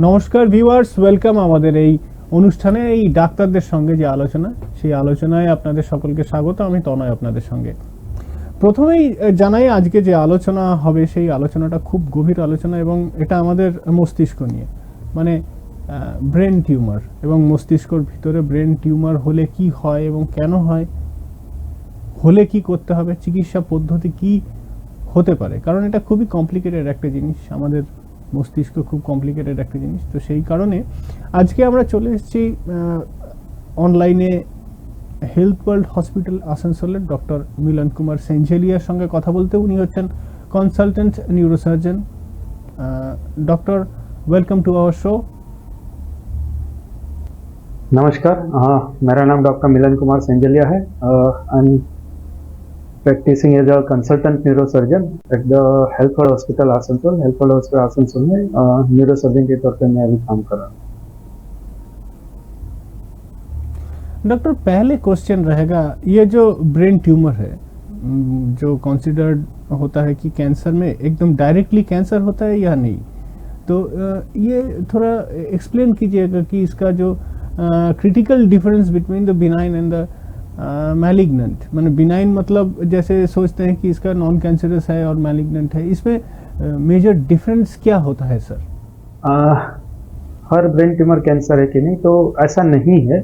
নমস্কার viewers, welcome আমাদের এই অনুষ্ঠানে এই ডাক্তারদের সঙ্গে যে আলোচনা, সেই আলোচনায় আপনাদের সকলকে স্বাগত। আমি তনয় আপনাদের সঙ্গে। প্রথমেই জানাই আজকে যে আলোচনা হবে সেই আলোচনাটা খুব গভীর আলোচনা এবং এটা আমাদের মস্তিষ্ক নিয়ে, মানে ব্রেন টিউমার এবং মস্তিষ্কর ভিতরে ব্রেন টিউমার হলে কি হয় এবং কেন হয়, হলে কি করতে হবে, চিকিৎসা পদ্ধতি কি হতে পারে, কারণ এটা খুবই কমপ্লিকেটেড একটা জিনিস। আমাদের মস্তিষ্ক খুব কমপ্লিকেটেড একটা জিনিস। তো সেই কারণে আজকে আমরা চলে এসেছি অনলাইনে হেলথ ওয়ার্ল্ড হসপিটাল আসানসোলের ডক্টর মিলন কুমার সেঞ্জেলিয়ার সঙ্গে কথা বলতে। উনি হচ্ছেন consultant neurosurgeon. Doctor welcome to our show. नमस्कार, मेरा नाम डॉक्टर मिलन कुमार सेंजलिया है। I am practising as a consultant neurosurgeon at the Health World Hospital Asansol. Health World Hospital Asansol में न्यूरोसर्जन के तौर पर मैं अभी काम कर रहा हूँ। डॉक्टर, पहले क्वेश्चन रहेगा, ये जो ब्रेन ट्यूमर है जो कंसिडर्ड होता है कि कैंसर में एकदम डायरेक्टली कैंसर होता है या नहीं, तो ये थोड़ा एक्सप्लेन कीजिएगा कि इसका जो critical difference between the benign and the malignant. मैंने बिनाइन मतलब जैसे सोचते हैं कि इसका नॉन कैंसरस है और मैलिग्नेंट है, इसमें मेजर डिफरेंस क्या होता है सर? हर ब्रेन ट्यूमर कैंसर है कि नहीं, तो ऐसा नहीं है।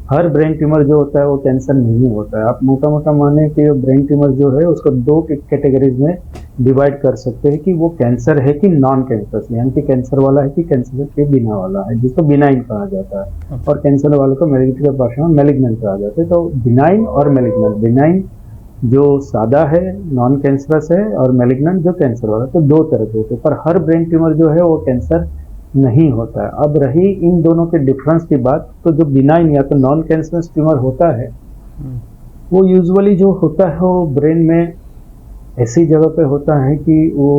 हर ब्रेन ट्यूमर जो होता है वो कैंसर नहीं होता है। आप मोटा मोटा माने कि ब्रेन ट्यूमर जो है उसको दो कैटेगरीज में डिवाइड कर सकते हैं कि वो कैंसर है कि नॉन कैंसर, यानी कि कैंसर वाला है कि कैंसर के बिना वाला है, जिसको बिनाइन कहा जाता है। और कैंसर वाले को मेडिकल भाषा में मैलिग्नेंट कहा जाता है। तो बिनाइन और मैलिग्नेंट, बिनाइन जो सादा है नॉन कैंसरस है और मैलिग्नेंट जो कैंसर वाला, तो दो तरह के होते हैं। पर हर ब्रेन ट्यूमर जो है वो कैंसर नहीं होता है। अब रही इन दोनों के डिफरेंस की बात, तो जो बिनाइन या तो नॉन कैंसरस ट्यूमर होता है वो यूजुअली जो होता है वो ब्रेन में ऐसी जगह पे होता है कि वो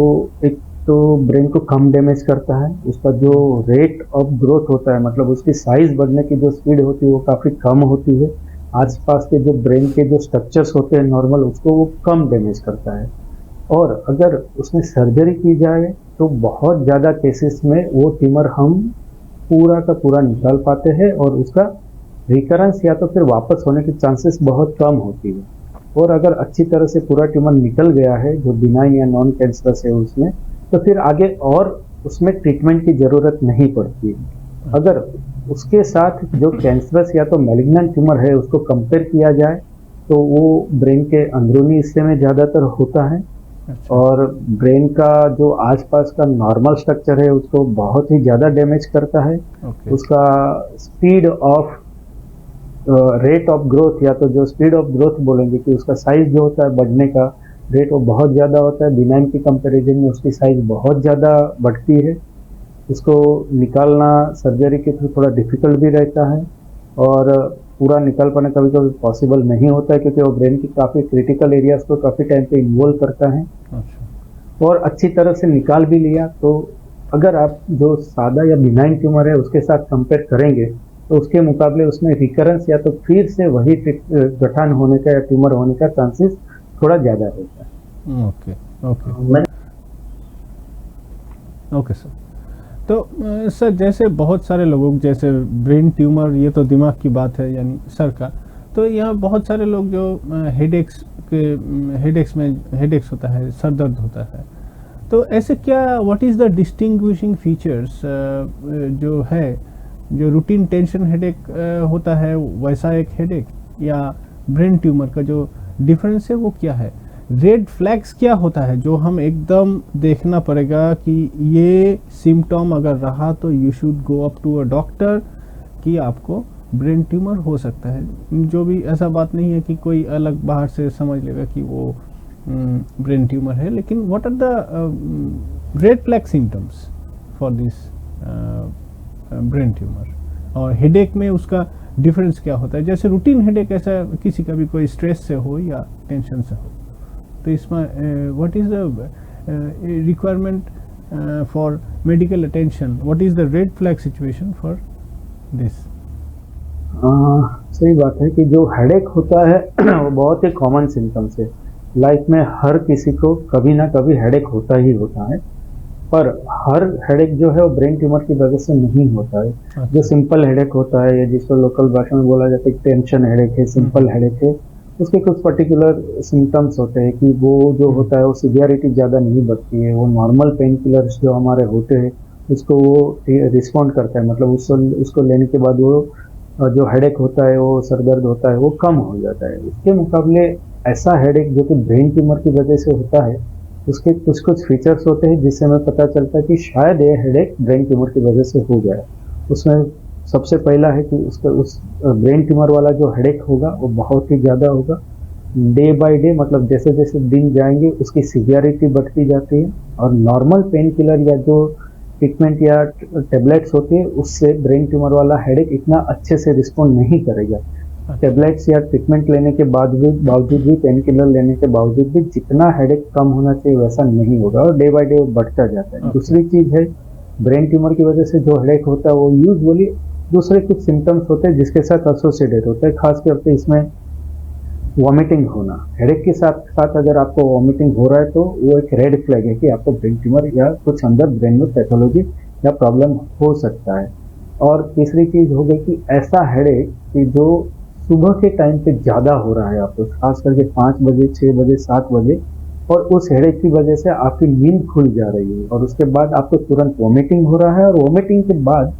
एक तो ब्रेन को कम डैमेज करता है, उसका जो रेट ऑफ ग्रोथ होता है, मतलब उसकी साइज बढ़ने की जो स्पीड होती है वो काफ़ी कम होती है। आसपास के जो ब्रेन के जो स्ट्रक्चर्स होते हैं नॉर्मल, उसको वो कम डैमेज करता है। और अगर उसमें सर्जरी की जाए तो बहुत ज़्यादा केसेस में वो ट्यूमर हम पूरा का पूरा निकाल पाते हैं और उसका रिकरेंस या तो फिर वापस होने की चांसेस बहुत कम होती है। और अगर अच्छी तरह से पूरा ट्यूमर निकल गया है जो बिनाइन या नॉन कैंसरस है उसमें, तो फिर आगे और उसमें ट्रीटमेंट की ज़रूरत नहीं पड़ती। अगर उसके साथ जो कैंसरस या तो मैलिग्नेंट ट्यूमर है उसको कंपेयर किया जाए तो वो ब्रेन के अंदरूनी हिस्से में ज़्यादातर होता है। और ब्रेन का जो आसपास का नॉर्मल स्ट्रक्चर है उसको बहुत ही ज़्यादा डैमेज करता है। उसका speed of rate of growth, या तो जो स्पीड ऑफ ग्रोथ बोलेंगे कि उसका साइज जो होता है बढ़ने का रेट वो बहुत ज़्यादा होता है। बिनाइन की कंपैरिजन में उसकी साइज बहुत ज़्यादा बढ़ती है। उसको निकालना सर्जरी के थ्रू थोड़ा डिफिकल्ट भी रहता है और पूरा निकाल पाना कभी कभी पॉसिबल नहीं होता है, क्योंकि वो ब्रेन की काफ़ी क्रिटिकल एरियाज को काफ़ी टाइम पे इन्वॉल्व करता है। और अच्छी तरह से निकाल भी लिया तो अगर आप जो सादा या बिनाइन ट्यूमर है उसके साथ कंपेयर करेंगे तो उसके मुकाबले उसमें रिकरेंस या तो फिर से वही गठन होने का या ट्यूमर होने का चांसेस थोड़ा ज़्यादा रहता है। Okay okay okay sir. तो सर, जैसे बहुत सारे लोगों, जैसे ब्रेन ट्यूमर ये तो दिमाग की बात है यानी सर का, तो यहाँ बहुत सारे लोग जो हेडेक्स होता है, सर दर्द होता है, तो ऐसे क्या, what is the distinguishing features जो है, जो रूटीन टेंशन हेडेक होता है वैसा एक हेडेक, या ब्रेन ट्यूमर का जो डिफरेंस है वो क्या है? रेड फ्लैग्स क्या होता है जो हम एकदम देखना पड़ेगा कि ये सिम्टम अगर रहा तो you should go up to a doctor कि आपको ब्रेन ट्यूमर हो सकता है? जो भी ऐसा बात नहीं है कि कोई अलग बाहर से समझ लेगा कि वो ब्रेन ट्यूमर है, लेकिन what are the red flag symptoms for this brain tumour? और हेडेक में उसका डिफरेंस क्या होता है? जैसे रूटीन हेडेक, ऐसा किसी का भी कोई स्ट्रेस से हो या टेंशन से हो, तो इसमें what is the requirement for medical attention? What is the red flag situation for this? सही बात है कि जो हेडेक होता है वो बहुत ही कॉमन सिम्टम्स है। लाइफ में हर किसी को कभी ना कभी हेडेक होता ही होता है। पर हर हेडेक जो है वो ब्रेन ट्यूमर की वजह से नहीं होता है। अच्छा। जो सिंपल हेडेक होता है या जिसको लोकल भाषा में बोला जाता है टेंशन हेडेक है, सिंपल हेडेक है, उसके कुछ पर्टिकुलर सिम्टम्स होते हैं कि वो जो होता है वो सीवियरिटी ज़्यादा नहीं बढ़ती है, वो नॉर्मल पेन किलर्स जो हमारे होते हैं उसको वो रिस्पॉन्ड करता है, मतलब उसको लेने के बाद वो जो हेडेक होता है, वो सर दर्द होता है, वो कम हो जाता है। उसके मुकाबले ऐसा हेडेक जो कि ब्रेन ट्यूमर की वजह से होता है, उसके कुछ कुछ फीचर्स होते हैं जिससे हमें पता चलता है कि शायद ये हेडेक ब्रेन ट्यूमर की वजह से हो गया है। उसमें सबसे पहला है कि उसका उस ब्रेन ट्यूमर वाला जो हेडेक होगा वो बहुत ही ज़्यादा होगा, डे बाय डे, मतलब जैसे जैसे दिन जाएंगे उसकी सीवियरिटी बढ़ती जाती है, और नॉर्मल पेन किलर या जो ट्रीटमेंट या टेबलेट्स होती है उससे ब्रेन ट्यूमर वाला हेडेक इतना अच्छे से रिस्पॉन्ड नहीं करेगा। टेबलेट्स या ट्रीटमेंट लेने के बावजूद भी पेन किलर लेने के बावजूद भी जितना हेडेक कम होना चाहिए वैसा नहीं होगा, और डे बाय डे वो बढ़ता जाता है। दूसरी चीज़ है, ब्रेन ट्यूमर की वजह से जो हेडेक होता है वो यूजुअली दूसरे कुछ सिम्टम्स होते हैं जिसके साथ एसोसिएटेड होते हैं, खास करके इसमें वॉमिटिंग होना। हेडेक के साथ साथ अगर आपको वॉमिटिंग हो रहा है तो वो एक रेड फ्लैग है कि आपको ब्रेन ट्यूमर या कुछ अंदर ब्रेन में पैथोलॉजी या प्रॉब्लम हो सकता है। और तीसरी चीज़ हो गई कि ऐसा हेडेक कि जो सुबह के टाइम पे ज़्यादा हो रहा है आपको, खास करके 5 बजे, 6 बजे, 7 बजे, और उस हेडेक की वजह से आपकी नींद खुल जा रही है और उसके बाद आपको तुरंत वॉमिटिंग हो रहा है, और वॉमिटिंग के बाद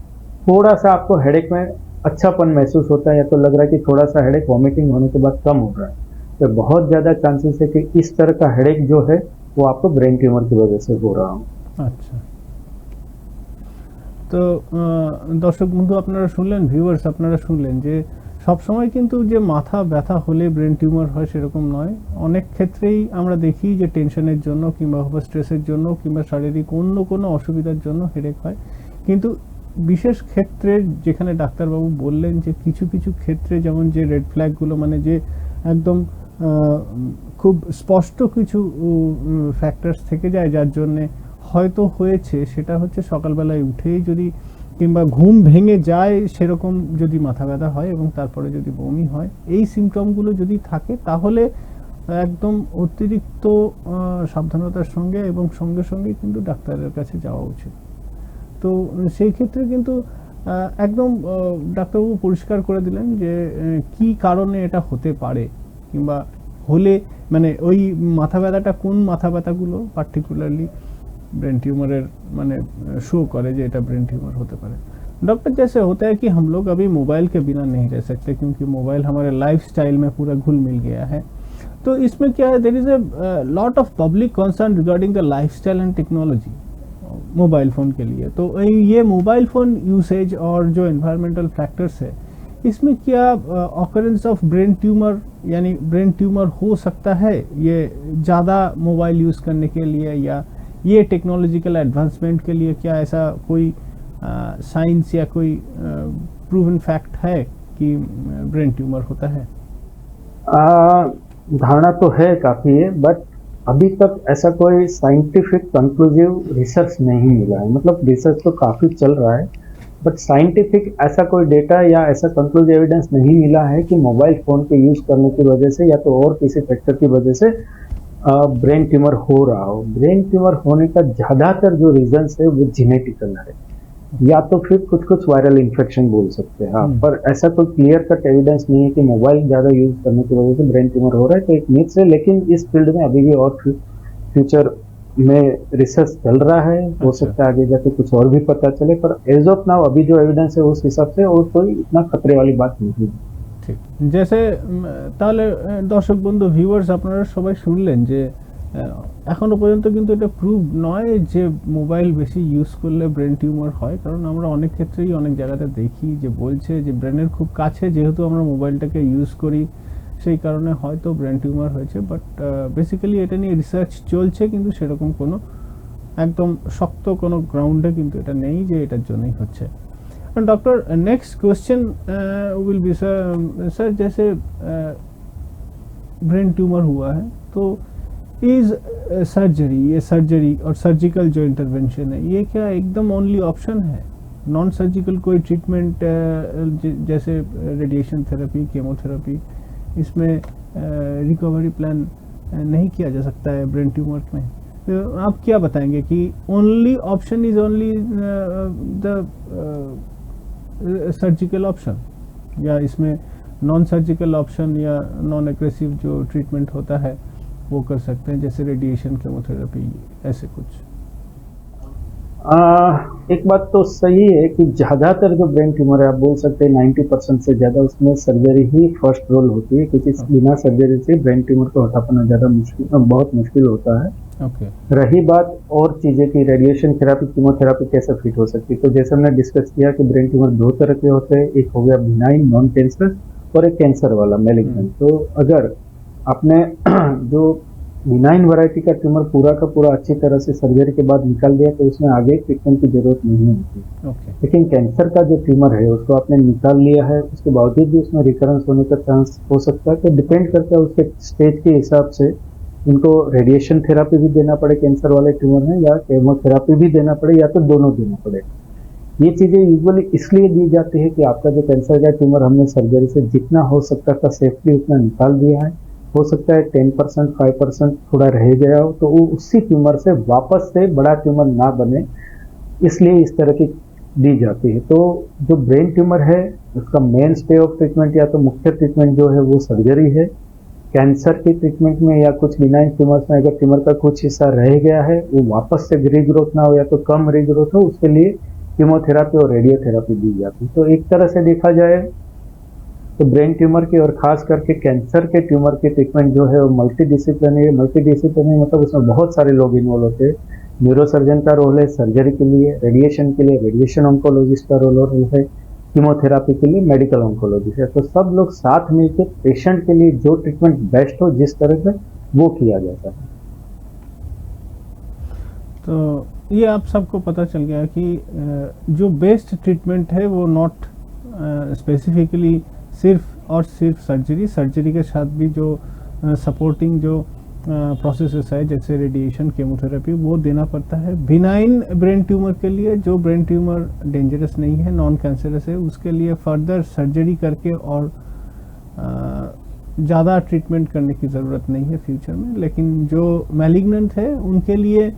थोड़ा सा आपको हेडेक में अच्छापन महसूस होता है, या तो लग रहा है कि थोड़ा सा हेडेक वॉमिटिंग होने के बाद कम हो रहा है। तो बहुत ज़्यादा चांसेस है कि इस तरह का हेडेक जो है वो आपको ब्रेन ट्यूमर की वजह से हो रहा हो। আচ্ছা। তো দর্শক বন্ধু আপনারা শুনলেন, ভিউয়ার্স আপনারা শুনলেন যে সবসময় কিন্তু যে মাথা ব্যথা হলে ব্রেন টিউমার হয় সেরকম নয়। অনেক ক্ষেত্রেই আমরা দেখি যে টেনশনের জন্য কিংবা স্ট্রেসের জন্য কিংবা শারীরিক অন্য কোনো অসুবিধার জন্য হেডেক হয়। কিন্তু বিশেষ ক্ষেত্রে যেখানে ডাক্তারবাবু বললেন যে কিছু কিছু ক্ষেত্রে যেমন যে রেড ফ্ল্যাগগুলো, মানে যে একদম খুব স্পষ্ট কিছু ফ্যাক্টরস থেকে যায় যার জন্যে হয়তো হয়েছে, সেটা হচ্ছে সকালবেলায় উঠেই যদি কিংবা ঘুম ভেঙে যায় সেরকম যদি মাথা ব্যথা হয় এবং তারপরে যদি বমি হয়, এই সিমটমগুলো যদি থাকে তাহলে একদম অতিরিক্ত সাবধানতার সঙ্গে এবং সঙ্গে সঙ্গে কিন্তু ডাক্তারের কাছে যাওয়া উচিত। তো সেই ক্ষেত্রে কিন্তু একদম ডাক্তারবাবু পরিষ্কার করে দিলেন যে কি কারণে এটা হতে পারে, কিংবা হলে মানে ওই মাথা ব্যথাটা কোন মাথা ব্যথাগুলো পার্টিকুলারলি ब्रेन ट्यूमर माने शो करे जो এটা ब्रेन ट्यूमर होते पारे। डॉक्टर, जैसे होता है कि हम लोग अभी मोबाइल के बिना नहीं रह सकते क्योंकि मोबाइल हमारे लाइफस्टाइल में पूरा घुल मिल गया है। तो इसमें क्या है, there is a lot of public concern regarding the lifestyle and technology mobile phone के लिए। तो ये मोबाइल फ़ोन यूसेज और जो एनवायरमेंटल फैक्टर्स है, इसमें क्या ऑकरेंस ऑफ ब्रेन ट्यूमर यानी ब्रेन ट्यूमर हो सकता है ये ज़्यादा मोबाइल यूज़ करने के लिए, या ये टेक्नोलॉजिकल एडवांसमेंट के लिए क्या ऐसा कोई साइंस या कोई प्रूवन फैक्ट है कि ब्रेन ट्यूमर होता है? धारणा तो है काफ़ी है, बट अभी तक ऐसा कोई साइंटिफिक कंक्लूसिव रिसर्च नहीं मिला है। मतलब रिसर्च तो काफ़ी चल रहा है, बट साइंटिफिक ऐसा कोई डेटा या ऐसा कंक्लूसिव एविडेंस नहीं मिला है कि मोबाइल फ़ोन के यूज़ करने की वजह से या तो और किसी फैक्टर की वजह से ब्रेन ट्यूमर हो रहा हो। ब्रेन ट्यूमर होने का ज़्यादातर जो रीजंस है वो जेनेटिकल है, या तो फिर कुछ कुछ वायरल इन्फेक्शन बोल सकते हैं आप, पर ऐसा कोई क्लियर कट एविडेंस नहीं है कि मोबाइल ज़्यादा यूज़ करने की वजह से ब्रेन ट्यूमर हो रहा है। तो एक मिथ है, लेकिन इस फील्ड में अभी भी और फ्यूचर में रिसर्च चल रहा है। हो सकता है आगे जाके कुछ और भी पता चले, पर एज ऑफ नाउ अभी जो एविडेंस है उस हिसाब से और कोई इतना खतरे वाली बात नहीं है। ঠিক, जैसे তাহলে দর্শক বন্ধু ভিউয়ার্স আপনারা সবাই শুনলেন যে এখনো পর্যন্ত কিন্তু এটা প্রুভ নয় যে মোবাইল বেশি ইউজ করলে ব্রেন টিউমার হয়, কারণ আমরা অনেক ক্ষেত্রেই অনেক জায়গাতে দেখি যে বলছে যে ব্রেনের খুব কাছে যেহেতু আমরা মোবাইলটাকে ইউজ করি সেই কারণে হয়তো ব্রেন টিউমার হয়েছে। বাট বেসিক্যালি এটা নিয়ে রিসার্চ চলছে, কিন্তু সেরকম কোনো একদম শক্ত কোনো গ্রাউন্ডে কিন্তু এটা নেই যে এটার জন্যই হচ্ছে। Doctor, next question will be sir जैसे ब्रेन ट्यूमर हुआ है तो इज सर्जरी, ये सर्जरी और सर्जिकल जो इंटरवेंशन है ये क्या एकदम ओनली ऑप्शन है? नॉन सर्जिकल कोई ट्रीटमेंट जैसे रेडिएशन थेरेपी, केमोथेरेपी, इसमें रिकवरी प्लान नहीं किया जा सकता है ब्रेन ट्यूमर में? आप क्या बताएंगे कि only option is only the surgical option, या इसमें नॉन सर्जिकल ऑप्शन या नॉन एग्रेसिव जो ट्रीटमेंट होता है वो कर सकते हैं, जैसे रेडिएशन, केमोथेरेपी, ऐसे कुछ? एक बात तो सही है कि ज़्यादातर जो ब्रेन ट्यूमर है, आप बोल सकते हैं 90% से ज़्यादा उसमें सर्जरी ही फर्स्ट रोल होती है, क्योंकि बिना सर्जरी से ब्रेन ट्यूमर को हटा पाना बहुत मुश्किल होता है। रही बात और चीज़ें की रेडिएशन थेरापी, कीमोथेरापी कैसे फिट हो सकती है, तो जैसे हमने डिस्कस किया कि ब्रेन ट्यूमर दो तरह के होते हैं, एक हो गया बिनाइन नॉन कैंसर और एक कैंसर वाला मैलिग्नेंट। तो अगर आपने जो बिनाइन वैरायटी का ट्यूमर पूरा का पूरा अच्छी तरह से सर्जरी के बाद निकाल दिया तो उसमें आगे ट्रीटमेंट की जरूरत नहीं होती। लेकिन कैंसर का जो ट्यूमर है उसको आपने निकाल लिया है, उसके बावजूद भी उसमें रिकरेंस होने का चांस हो सकता है। तो डिपेंड करता है उसके स्टेज के हिसाब से उनको रेडिएशन थेरापी भी देना पड़े कैंसर वाले ट्यूमर में, या केमोथेरापी भी देना पड़े, या तो दोनों देना पड़े। ये चीज़ें यूजुअली इसलिए दी जाती है कि आपका जो कैंसर का ट्यूमर हमने सर्जरी से जितना हो सकता था सेफली उतना निकाल दिया है, हो सकता है 10% 5% थोड़ा रह गया हो, तो वो उसी ट्यूमर से वापस से बड़ा ट्यूमर ना बने, इसलिए इस तरह की दी जाती है। तो जो ब्रेन ट्यूमर है उसका मेन स्टे ऑफ ट्रीटमेंट या तो मुख्य ट्रीटमेंट जो है वो सर्जरी है। कैंसर की ट्रीटमेंट में या कुछ बिनाइन ट्यूमर्स में अगर ट्यूमर का कुछ हिस्सा रह गया है, वो वापस से रीग्रोथ ना हो या तो कम रीग्रोथ हो, उसके लिए कीमोथेरापी और रेडियोथेरापी दी जाती है। तो एक तरह से देखा जाए तो ब्रेन ट्यूमर की और खास करके कैंसर के ट्यूमर की ट्रीटमेंट जो है वो मल्टीडिसिप्लिनरी मतलब उसमें बहुत सारे लोग इन्वॉल्व होते हैं। न्यूरोसर्जन का रोल है सर्जरी के लिए, रेडिएशन के लिए रेडिएशन ऑन्कोलॉजिस्ट का रोल है, कीमोथेरापी के लिए मेडिकल ऑन्कोलॉजिस्ट है। तो सब लोग साथ मिलकर पेशेंट के लिए जो ट्रीटमेंट बेस्ट हो जिस तरह से वो किया जाता है। तो ये आप सबको पता चल गया कि जो बेस्ट ट्रीटमेंट है वो नॉट स्पेसिफिकली सिर्फ और सिर्फ सर्जरी के साथ भी जो सपोर्टिंग जो प्रोसेसेस है जैसे रेडिएशन, केमोथेरेपी, वो देना पड़ता है। बिनाइन ब्रेन ट्यूमर के लिए, जो ब्रेन ट्यूमर डेंजरस नहीं है, नॉन कैंसरस है, उसके लिए फर्दर सर्जरी करके और ज़्यादा ट्रीटमेंट करने की ज़रूरत नहीं है फ्यूचर में। लेकिन जो मैलिग्नेंट है उनके लिए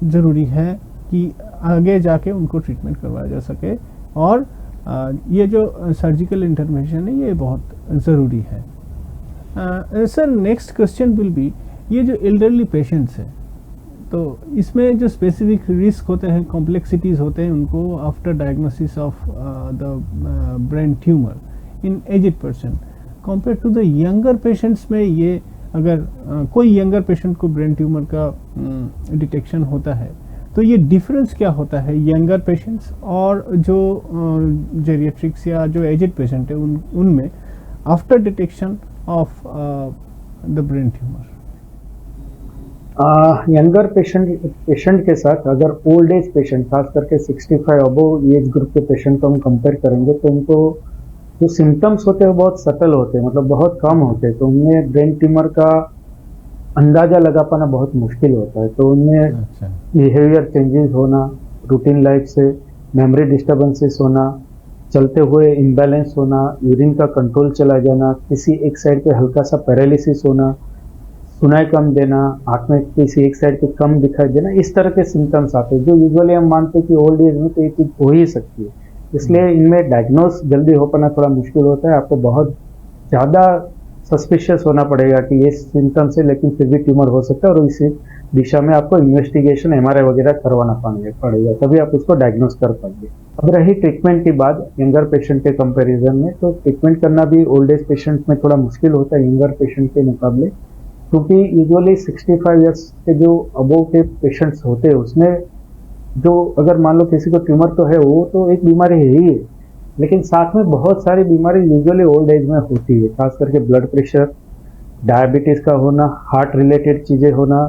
ज़रूरी है कि आगे जाके उनको ट्रीटमेंट करवाया जा सके, और ये जो सर्जिकल इंटरवेंशन है ये बहुत ज़रूरी है। Sir, next question will be, ये जो एल्डरली पेशेंट्स हैं तो इसमें जो स्पेसिफिक रिस्क होते हैं, कॉम्प्लेक्सिटीज़ होते हैं उनको after diagnosis of the brain tumour in aged person compare to the younger patients में, ये अगर कोई यंगर पेशेंट को ब्रेन ट्यूमर का डिटेक्शन होता है तो ये डिफरेंस क्या होता है यंगर पेशेंट्स और जो जेरिएट्रिक्स या जो एजेड पेशेंट है उनमें after detection of the brain tumour? Younger patient के साथ अगर ओल्ड एज पेशेंट, खास करके 65 अबव एज ग्रुप के पेशेंट को हम कंपेयर करेंगे तो उनको जो सिम्टम्स होते हैं बहुत सटल होते हैं, मतलब बहुत कम होते हैं, तो उनमें ब्रेन ट्यूमर का अंदाजा लगा पाना बहुत मुश्किल होता है। तो उनमें बिहेवियर चेंजेस होना, रूटीन लाइफ से मेमोरी डिस्टर्बेंसेस होना, चलते हुए इम्बैलेंस होना, यूरिन का कंट्रोल चला जाना, किसी एक साइड पे हल्का सा पैरालिसिस होना, सुनाई कम देना, आँख में किसी एक साइड पे कम दिखाई देना, इस तरह के सिम्टम्स आते हैं जो यूजुअली हम मानते हैं कि ओल्ड एज में तो ये चीज़ हो ही सकती है। इसलिए इनमें डायग्नोस जल्दी हो पाना थोड़ा मुश्किल होता है। आपको बहुत ज़्यादा सस्पिशियस होना पड़ेगा कि ये सिम्टम्स है लेकिन फिर भी ट्यूमर हो सकता है, और इसी दिशा में आपको इन्वेस्टिगेशन MRI वगैरह करवाना पड़ेगा, तभी आप उसको डायग्नोस कर पाएंगे। अब रही ट्रीटमेंट की बात यंगर पेशेंट के कंपैरिजन में, तो ट्रीटमेंट करना भी ओल्ड एज पेशेंट में थोड़ा मुश्किल होता है यंगर पेशेंट के मुकाबले, क्योंकि यूजुअली 65 ईयर्स के जो अबव के पेशेंट्स होते हैं उसमें जो अगर मान लो किसी को ट्यूमर तो है, वो तो एक बीमारी है ही है, लेकिन साथ में बहुत सारी बीमारी यूजुअली ओल्ड एज में होती है, खास करके ब्लड प्रेशर, डायबिटीज़ का होना, हार्ट रिलेटेड चीज़ें होना,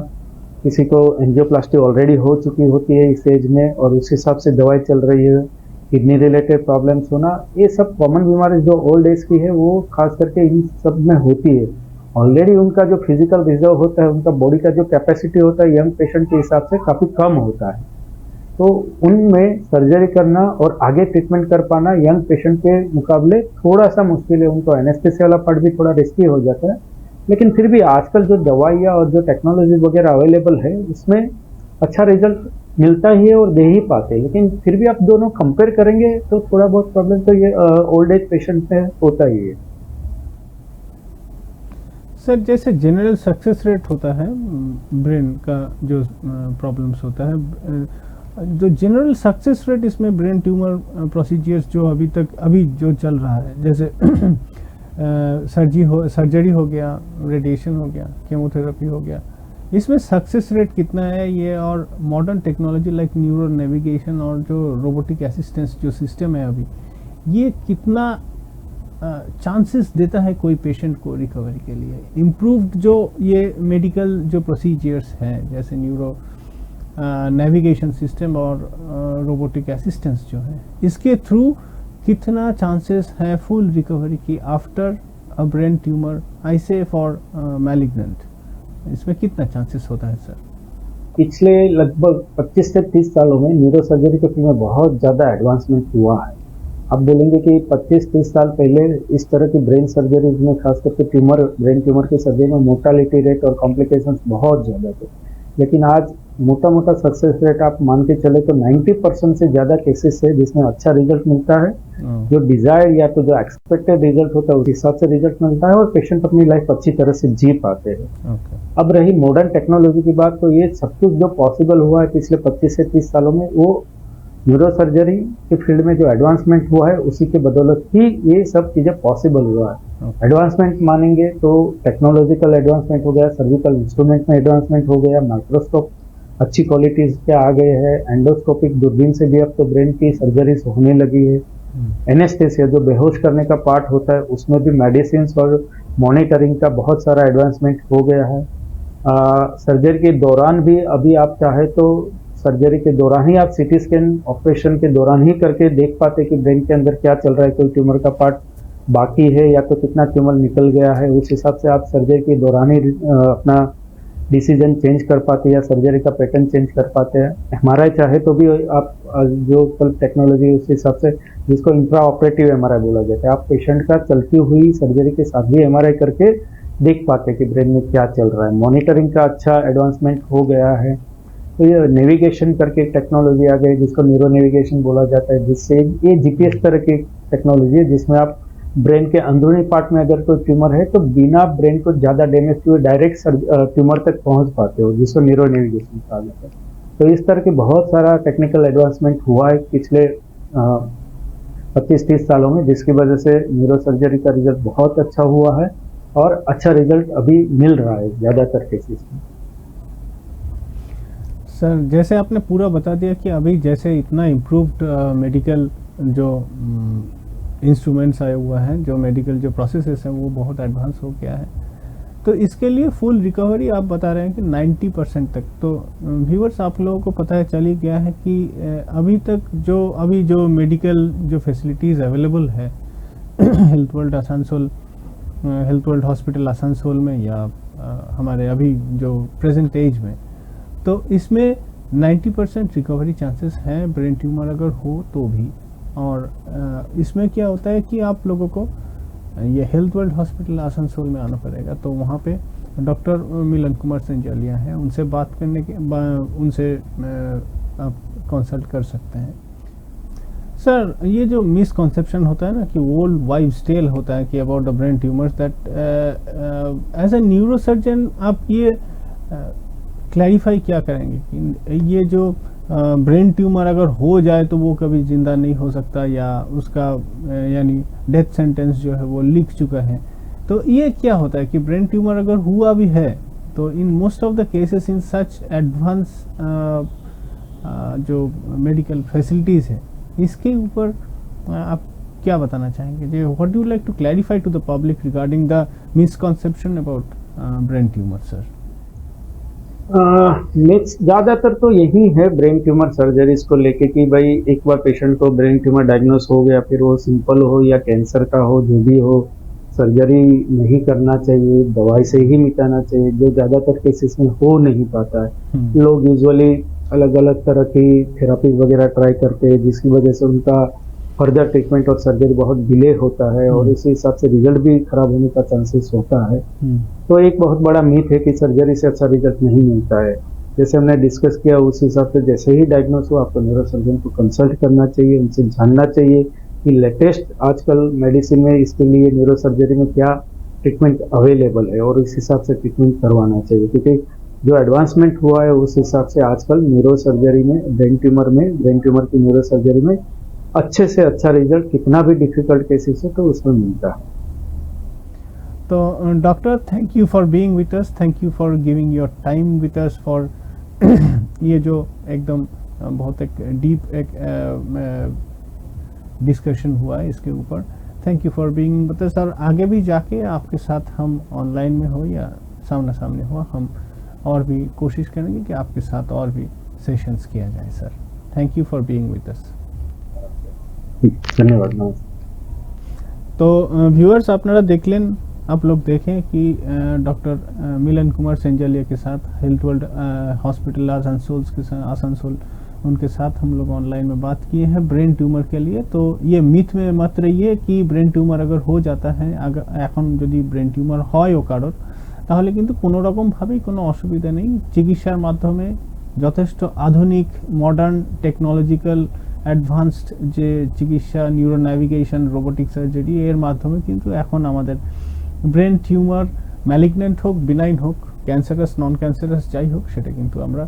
किसी को एंजियोप्लास्टी ऑलरेडी हो चुकी होती है इस एज में और उस हिसाब से दवाई चल रही है, किडनी रिलेटेड प्रॉब्लम्स होना, ये सब कॉमन बीमारी जो ओल्ड एज की है वो खास करके इन सब में होती है। ऑलरेडी उनका जो फिजिकल रिजर्व होता है, उनका बॉडी का जो कैपेसिटी होता है यंग पेशेंट के हिसाब से काफ़ी कम होता है, तो उनमें सर्जरी करना और आगे ट्रीटमेंट कर पाना यंग पेशेंट के मुकाबले थोड़ा सा मुश्किल है। उनको एनेस्थेसिया वाला पार्ट भी थोड़ा रिस्की हो जाता है, लेकिन फिर भी आजकल जो दवाइयाँ और जो टेक्नोलॉजी वगैरह अवेलेबल है उसमें अच्छा रिजल्ट मिलता ही है और दे ही पाते हैं, लेकिन फिर भी आप दोनों कंपेयर करेंगे तो थोड़ा बहुत प्रॉब्लम तो ये ओल्ड एज पेशेंट में होता ही है। सर जैसे जनरल सक्सेस रेट होता है ब्रेन का जो प्रॉब्लम्स होता है, जो जनरल सक्सेस रेट इसमें ब्रेन ट्यूमर प्रोसीजर्स जो अभी जो चल रहा है, जैसे सर्जरी हो गया, रेडिएशन हो गया, केमोथेरेपी हो गया, इसमें सक्सेस रेट कितना है ये, और modern technology like neuro navigation और जो रोबोटिक असिस्टेंस जो सिस्टम है अभी, ये कितना चांसेस देता है कोई पेशेंट को रिकवरी के लिए? इम्प्रूव्ड जो ये मेडिकल जो प्रोसीजर्स हैं जैसे न्यूरो नेविगेशन सिस्टम और रोबोटिक असिस्टेंस जो है, इसके थ्रू कितना चांसेस है फुल रिकवरी की आफ्टर अ ब्रेन ट्यूमर, आई से फॉर मैलिग्नेंट, इसमें कितना चांसेस होता है सर? पिछले लगभग 25 से 30 सालों में न्यूरो सर्जरी के फील्ड में बहुत ज़्यादा एडवांसमेंट हुआ है। आप बोलेंगे कि 25-30 साल पहले इस तरह की ब्रेन सर्जरीज में, खास करके ब्रेन ट्यूमर की सर्जरी में मोर्टालिटी रेट और कॉम्प्लिकेशंस बहुत ज़्यादा थे, लेकिन आज मोटा सक्सेस रेट आप मान के चले तो 90% से ज़्यादा केसेस है जिसमें अच्छा रिजल्ट मिलता है। जो डिजायर या तो जो एक्सपेक्टेड रिजल्ट होता है उस हिसाब से रिजल्ट मिलता है और पेशेंट अपनी लाइफ अच्छी तरह से जी पाते हैं। अब रही मॉडर्न टेक्नोलॉजी की बात, तो ये सब कुछ जो पॉसिबल हुआ है पिछले 25 से 30 सालों में, वो न्यूरो सर्जरी के फील्ड में जो एडवांसमेंट हुआ है उसी के बदौलत ही ये सब चीज़ें पॉसिबल हुआ है। एडवांसमेंट मानेंगे तो टेक्नोलॉजिकल एडवांसमेंट हो गया, सर्जिकल इंस्ट्रूमेंट में एडवांसमेंट हो गया, माइक्रोस्कोप अच्छी क्वालिटीज के आ गए हैं, एंडोस्कोपिक दूरबीन से भी अब तो ब्रेन की सर्जरीज होने लगी है। एनेस्थेसिया जो बेहोश करने का पार्ट होता है उसमें भी मेडिसिन और मॉनिटरिंग का बहुत सारा एडवांसमेंट हो गया है। सर्जरी के दौरान भी अभी आप चाहे तो सर्जरी के दौरान ही आप सीटी स्कैन ऑपरेशन के दौरान ही करके देख पाते कि ब्रेन के अंदर क्या चल रहा है, कोई ट्यूमर का पार्ट बाकी है या तो कितना ट्यूमर निकल गया है। उस हिसाब से आप सर्जरी के दौरान ही अपना डिसीजन चेंज कर पाते हैं या सर्जरी का पैटर्न चेंज कर पाते हैं। एमआरआई चाहे तो भी आप जो कल टेक्नोलॉजी उस हिसाब से, जिसको इंट्रा ऑपरेटिव एमआरआई बोला जाता है, आप पेशेंट का चलती हुई सर्जरी के साथ भी एमआरआई करके देख पाते हैं कि ब्रेन में क्या चल रहा है। मॉनिटरिंग का अच्छा एडवांसमेंट हो गया है। तो ये नेविगेशन करके एक टेक्नोलॉजी आ गई जिसको न्यूरो नेविगेशन बोला जाता है, जिससे ये जीपीएस तरह की टेक्नोलॉजी है जिसमें आप ब्रेन के अंदरूनी पार्ट में अगर कोई ट्यूमर है तो बिना ब्रेन को ज़्यादा डैमेज हुए डायरेक्ट ट्यूमर तक पहुंच पाते हो, जिसको न्यूरो नेविगेशन कहा जाता है। तो इस तरह के बहुत सारा टेक्निकल एडवांसमेंट हुआ है पिछले 25-30 सालों में, जिसकी वजह से न्यूरो सर्जरी का रिजल्ट बहुत अच्छा हुआ है और अच्छा रिजल्ट अभी मिल रहा है ज़्यादातर केसेस में। सर जैसे आपने पूरा बता दिया कि अभी जैसे इतना इम्प्रूव्ड मेडिकल जो इंस्ट्रूमेंट्स आए हुआ हैं, जो मेडिकल जो प्रोसेसेस हैं वो बहुत एडवांस हो गया है, तो इसके लिए फुल रिकवरी आप बता रहे हैं कि 90% तक। तो व्यूअर्स आप लोगों को पता है चल ही गया है कि अभी तक जो मेडिकल जो फैसिलिटीज़ अवेलेबल है हेल्थ वर्ल्ड हॉस्पिटल आसनसोल में या हमारे अभी जो प्रेजेंट एज में, तो इसमें 90% रिकवरी चांसेस हैं ब्रेन ट्यूमर अगर हो तो भी। और इसमें क्या होता है कि आप लोगों को ये हेल्थ वर्ल्ड हॉस्पिटल आसनसोल में आना पड़ेगा, तो वहाँ पे डॉक्टर मिलन कुमार संजालिया हैं, उनसे बात करने के उनसे आप कंसल्ट कर सकते हैं। सर ये जो मिसकॉन्सेप्शन होता है ना कि ओल्ड वाइव्स टेल होता है कि about the brain tumours, that as a neurosurgeon आप ये क्लैरिफाई क्या करेंगे कि ये जो ब्रेन ट्यूमर अगर हो जाए तो वो कभी जिंदा नहीं हो सकता या उसका यानी डेथ सेंटेंस जो है वो लिख चुका है, तो ये क्या होता है कि ब्रेन ट्यूमर अगर हुआ भी है तो in most of the cases in such advance जो मेडिकल फैसिलिटीज़ है, इसके ऊपर आप क्या बताना चाहेंगे? What do you like to clarify to the public regarding the misconception about brain tumour sir? ज़्यादातर तो यही है ब्रेन ट्यूमर सर्जरीज को लेके कि भाई एक बार पेशेंट को ब्रेन ट्यूमर डायग्नोस हो गया, फिर वो सिंपल हो या कैंसर का हो, जो भी हो, सर्जरी नहीं करना चाहिए, दवाई से ही मिटाना चाहिए, जो ज़्यादातर केसेस में हो नहीं पाता है। लोग यूजुअली अलग अलग तरह की थेरापी वगैरह ट्राई करते हैं जिसकी वजह से उनका फर्दर ट्रीटमेंट और सर्जरी बहुत डिले होता है और इसी हिसाब से रिजल्ट भी खराब होने का चांसेस होता है। तो एक बहुत बड़ा मीथ है कि सर्जरी से अच्छा रिजल्ट नहीं मिलता है। जैसे हमने डिस्कस किया उस हिसाब से जैसे ही डायग्नोस हो आपको न्यूरोसर्जन को कंसल्ट करना चाहिए, उनसे जानना चाहिए कि लेटेस्ट आजकल मेडिसिन में इसके लिए न्यूरोसर्जरी में क्या ट्रीटमेंट अवेलेबल है और इस हिसाब से ट्रीटमेंट करवाना चाहिए, क्योंकि जो एडवांसमेंट हुआ है उस हिसाब से आजकल न्यूरोसर्जरी में ब्रेन ट्यूमर की न्यूरोसर्जरी में अच्छे से अच्छा रिजल्ट कितना भी डिफिकल्ट केसेस हो तो उसमें मिलता है। तो doctor, thank you for being with us, thank you for giving your time with us for ये जो एकदम बहुत एक डीप एक डिस्कशन हुआ है इसके ऊपर। Thank you for being with us. और आगे भी जाके आपके साथ हम ऑनलाइन में हो या सामना सामने हो, हम और भी कोशिश करेंगे कि आपके साथ और भी सेशंस किया जाए sir. Thank you for being with us. धन्यवाद। तो व्यूअर्स, আপনারা দেখলেন, आप लोग देखें कि डॉक्टर मिलन कुमार सेंजालिया के साथ हेल्थ वर्ल्ड हॉस्पिटल आसनसोल उनके साथ हम लोग ऑनलाइन में बात किए हैं ब्रेन ट्यूमर के लिए। तो ये मिथ में मत रहिए कि ब्रेन ट्यूमर अगर हो जाता है, अगर এখন যদি ব্রেন টিউমার হয় ও কারোর, তাহলে কিন্তু কোনো রকম ভাবেই কোনো অসুবিধা নেই। চিকিৎসার মাধ্যমে যথেষ্ট আধুনিক মডার্ন টেকনোলজিক্যাল অ্যাডভান্সড যে চিকিৎসা, নিউরো ন্যাভিগেশন, রোবোটিক সার্জারি, এর মাধ্যমে কিন্তু এখন আমাদের ব্রেন টিউমার ম্যালিগন্যান্ট হোক, বিনাইন হোক, ক্যান্সারাস, নন ক্যান্সারাস যাই হোক, সেটা কিন্তু আমরা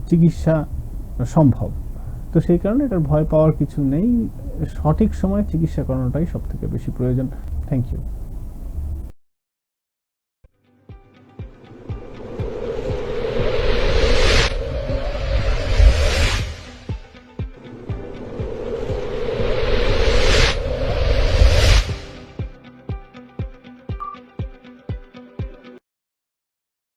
চিকিৎসা সম্ভব। তো সেই কারণে এটার ভয় পাওয়ার কিছু নেই। সঠিক সময়ে চিকিৎসা করানোটাই সবথেকে বেশি প্রয়োজন। Thank you.